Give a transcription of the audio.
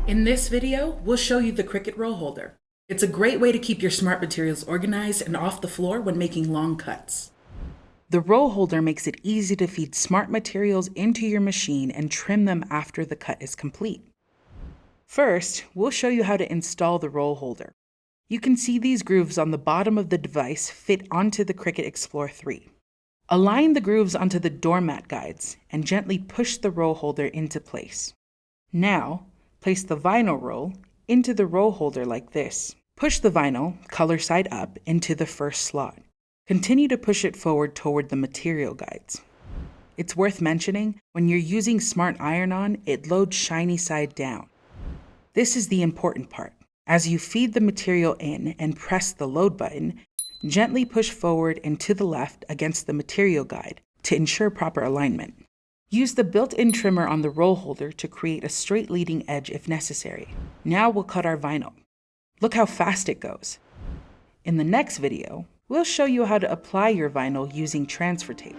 In this video, we'll show you the Cricut Roll Holder. It's a great way to keep your smart materials organized and off the floor when making long cuts. The roll holder makes it easy to feed smart materials into your machine and trim them after the cut is complete. First, we'll show you how to install the roll holder. You can see these grooves on the bottom of the device fit onto the Cricut Explore 3. Align the grooves onto the doormat guides and gently push the roll holder into place. Now, place the vinyl roll into the roll holder like this. Push the vinyl, color side up, into the first slot. Continue to push it forward toward the material guides. It's worth mentioning, when you're using Smart Iron-On, it loads shiny side down. This is the important part. As you feed the material in and press the load button, gently push forward and to the left against the material guide to ensure proper alignment. Use the built-in trimmer on the roll holder to create a straight leading edge if necessary. Now we'll cut our vinyl. Look how fast it goes. In the next video, we'll show you how to apply your vinyl using transfer tape.